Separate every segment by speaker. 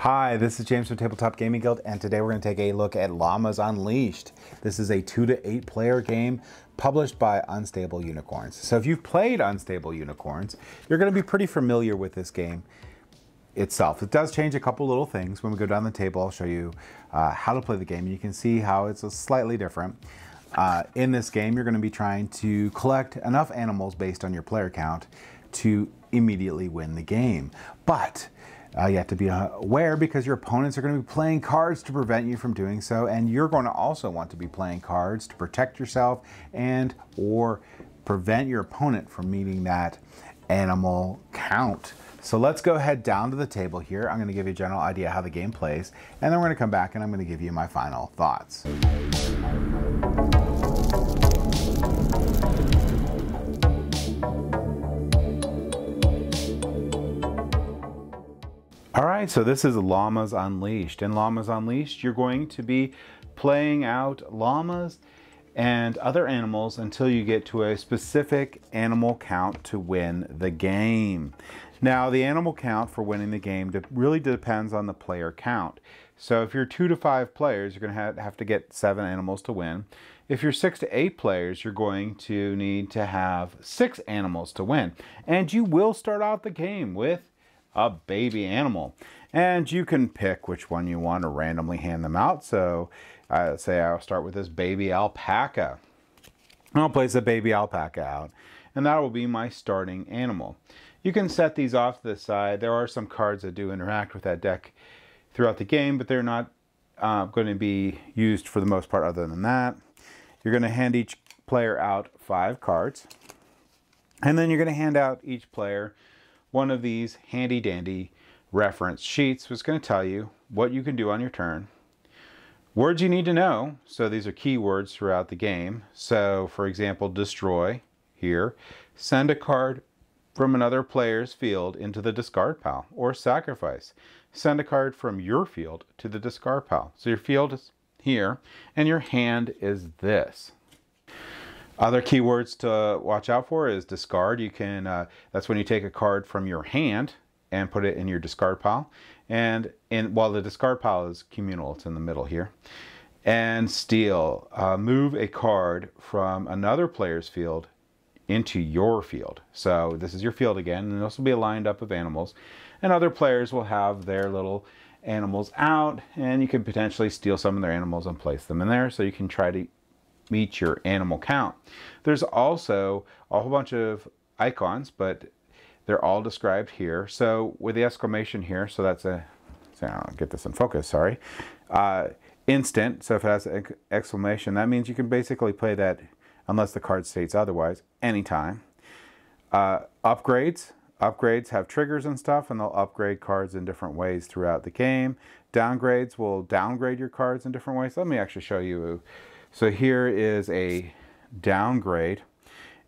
Speaker 1: Hi, this is James from Tabletop Gaming Guild, and today we're going to take a look at Llamas Unleashed. This is a 2 to 8 player game published by Unstable Unicorns. So if you've played Unstable Unicorns, you're going to be pretty familiar with this game itself. It does change a couple little things. When we go down the table, I'll show you how to play the game. You can see how it's slightly different. In this game, you're going to be trying to collect enough animals based on your player count to immediately win the game. But you have to be aware because your opponents are going to be playing cards to prevent you from doing so, and you're going to also want to be playing cards to protect yourself and or prevent your opponent from meeting that animal count. So let's go ahead down to the table here. I'm going to give you a general idea how the game plays, and then we're going to come back and I'm going to give you my final thoughts. Alright, so this is Llamas Unleashed. In Llamas Unleashed, you're going to be playing out llamas and other animals until you get to a specific animal count to win the game. Now, the animal count for winning the game really depends on the player count. So if you're 2 to 5 players, you're going to have to get 7 animals to win. If you're 6 to 8 players, you're going to need to have 6 animals to win. And you will start out the game with a baby animal, and you can pick which one you want to randomly hand them out. So say I'll start with this baby alpaca. I'll place a baby alpaca out, and that will be my starting animal. You can set these off to the side. There are some cards that do interact with that deck throughout the game, but they're not going to be used for the most part other than that. You're going to hand each player out 5 cards, and then you're going to hand out each player one of these handy dandy reference sheets, which is going to tell you what you can do on your turn, words you need to know. So these are keywords throughout the game. So for example, destroy here, send a card from another player's field into the discard pile, or sacrifice, send a card from your field to the discard pile. So your field is here and your hand is this. Other keywords to watch out for is discard. You can that's when you take a card from your hand and put it in your discard pile. And while the discard pile is communal, it's in the middle here. And steal. Move a card from another player's field into your field. So this is your field again, and this will be a lined up of animals. And other players will have their little animals out, and you can potentially steal some of their animals and place them in there, so you can try to meet your animal count. There's also a whole bunch of icons, but they're all described here. So with the exclamation here, so that's a, so I'll get this in focus, sorry. Instant, so if it has an exclamation, that means you can basically play that unless the card states otherwise, anytime. Upgrades. Upgrades have triggers and stuff, and they'll upgrade cards in different ways throughout the game. Downgrades will downgrade your cards in different ways. Let me actually show you. So here is a downgrade,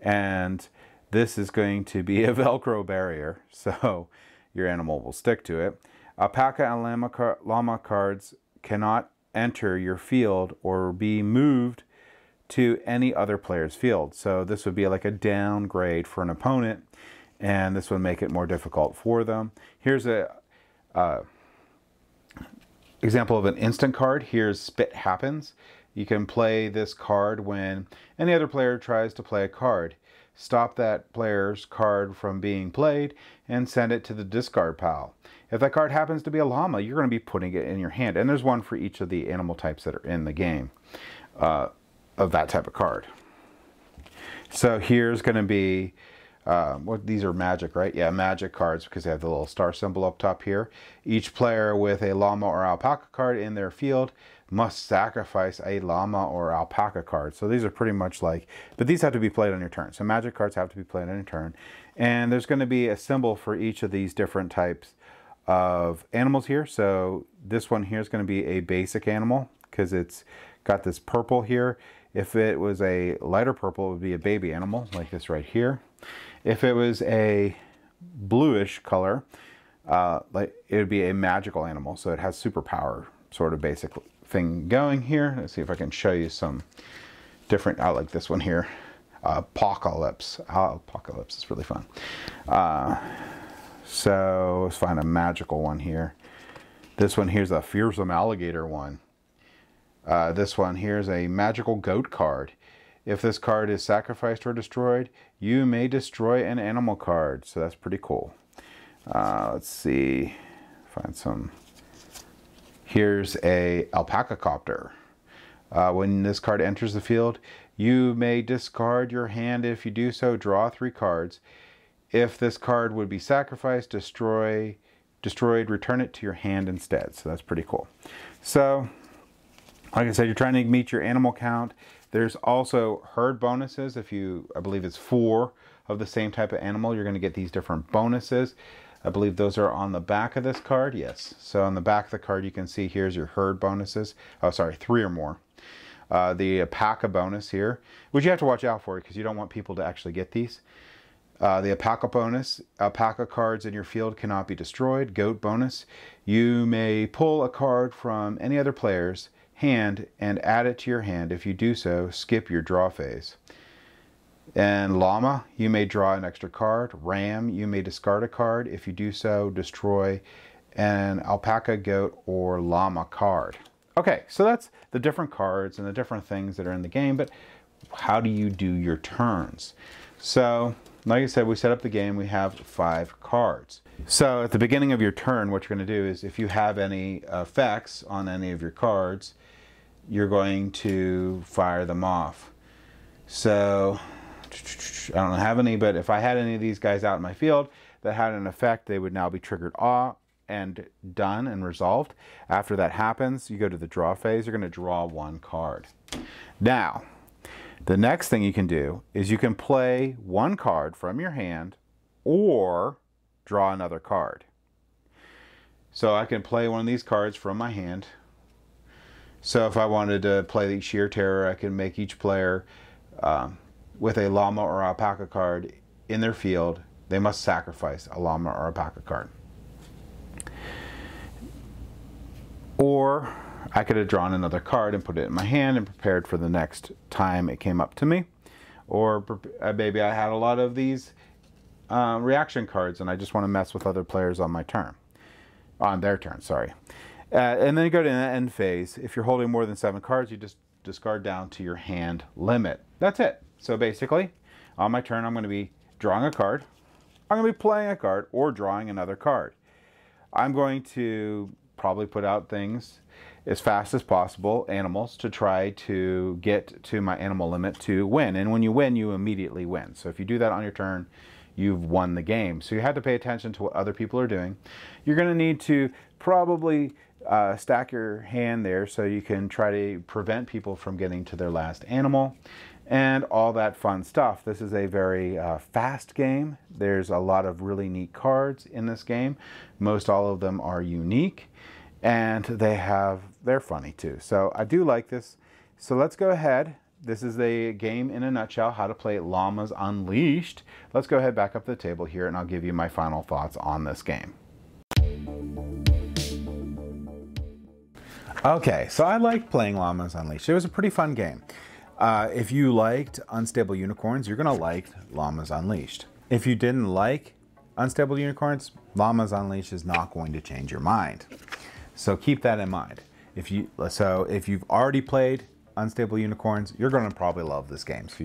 Speaker 1: and this is going to be a Velcro barrier, so your animal will stick to it. Alpaca and llama cards cannot enter your field or be moved to any other player's field. So this would be like a downgrade for an opponent, and this would make it more difficult for them. Here's a example of an instant card. Here's Spit Happens. You can play this card when any other player tries to play a card. Stop that player's card from being played and send it to the discard pile. If that card happens to be a llama, you're going to be putting it in your hand. And there's one for each of the animal types that are in the game of that type of card. So here's going to be, these are magic, right? Yeah, magic cards, because they have the little star symbol up top here. Each player with a llama or alpaca card in their field must sacrifice a llama or alpaca card. So these are pretty much like, but these have to be played on your turn. So magic cards have to be played on your turn. And there's going to be a symbol for each of these different types of animals here. So this one here is going to be a basic animal because it's got this purple here. If it was a lighter purple, it would be a baby animal like this right here. If it was a bluish color, like it would be a magical animal. So it has superpower sort of basic thing going here. Let's see if I can show you some different, I like this one here, Apocalypse. Apocalypse is really fun. So let's find a magical one here. This one here's a fearsome alligator one. This one here's a magical goat card. If this card is sacrificed or destroyed, you may destroy an animal card. So that's pretty cool. Let's see. Find some. Here's a alpaca copter. When this card enters the field, you may discard your hand. If you do so, draw 3 cards. If this card would be sacrificed, destroyed, return it to your hand instead. So that's pretty cool. So, like I said, you're trying to meet your animal count. There's also herd bonuses. If you, I believe it's 4 of the same type of animal, you're going to get these different bonuses. I believe those are on the back of this card. Yes. So on the back of the card, you can see here's your herd bonuses. Oh, sorry, 3 or more. The alpaca bonus here, which you have to watch out for because you don't want people to actually get these. The alpaca bonus, alpaca cards in your field cannot be destroyed. Goat bonus, you may pull a card from any other player's hand and add it to your hand. If you do so, skip your draw phase. And llama, you may draw an extra card. Ram, you may discard a card. If you do so, destroy an alpaca, goat, or llama card. Okay, so that's the different cards and the different things that are in the game, but how do you do your turns? So, like I said, we set up the game, we have 5 cards. So at the beginning of your turn, what you're going to do is if you have any effects on any of your cards, you're going to fire them off. So, I don't have any, but if I had any of these guys out in my field that had an effect, they would now be triggered off and done and resolved. After that happens, you go to the draw phase. You're going to draw 1 card. Now, the next thing you can do is you can play 1 card from your hand or draw another card. So I can play one of these cards from my hand. So if I wanted to play the Sheer Terror, I can make each player with a llama or alpaca card in their field, they must sacrifice a llama or alpaca card. Or I could have drawn another card and put it in my hand and prepared for the next time it came up to me. Or maybe I had a lot of these reaction cards and I just want to mess with other players on my turn. On their turn, sorry. And then you go to the end phase. If you're holding more than 7 cards, you just discard down to your hand limit. That's it. So basically, on my turn, I'm going to be drawing a card. I'm going to be playing a card or drawing another card. I'm going to probably put out things as fast as possible, animals, to try to get to my animal limit to win. And when you win, you immediately win. So if you do that on your turn, you've won the game. So you have to pay attention to what other people are doing. You're going to need to probably stack your hand there so you can try to prevent people from getting to their last animal and all that fun stuff. This is a very fast game. There's a lot of really neat cards in this game. Most all of them are unique and they're funny too. So I do like this. So let's go ahead. This is the game in a nutshell, how to play Llamas Unleashed. Let's go ahead back up to the table here and I'll give you my final thoughts on this game. Okay, so I liked playing Llamas Unleashed. It was a pretty fun game. If you liked Unstable Unicorns, you're going to like Llamas Unleashed. If you didn't like Unstable Unicorns, Llamas Unleashed is not going to change your mind. So keep that in mind. If you've already played Unstable Unicorns, you're going to probably love this game. So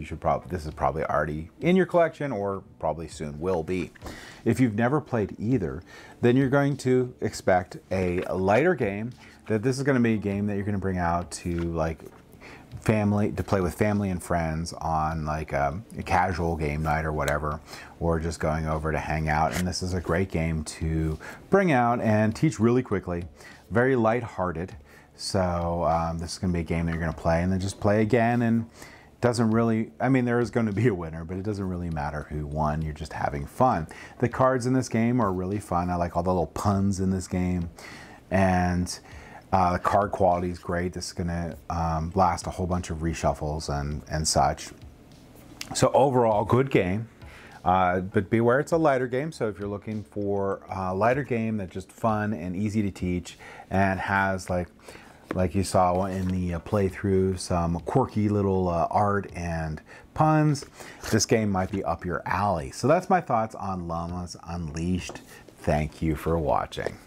Speaker 1: this is probably already in your collection or probably soon will be. If you've never played either, then you're going to expect a lighter game. That this is going to be a game that you're going to bring out to play with family and friends on like a casual game night or whatever, or just going over to hang out. And this is a great game to bring out and teach really quickly. Very lighthearted. So this is going to be a game that you're going to play and then just play again. And it doesn't really, I mean, there is going to be a winner, but it doesn't really matter who won. You're just having fun. The cards in this game are really fun. I like all the little puns in this game. And the card quality is great. This is going to last a whole bunch of reshuffles and such. So overall, good game. But beware, it's a lighter game. So if you're looking for a lighter game that's just fun and easy to teach and has like you saw in the playthrough, some quirky little art and puns, this game might be up your alley. So that's my thoughts on Llamas Unleashed. Thank you for watching.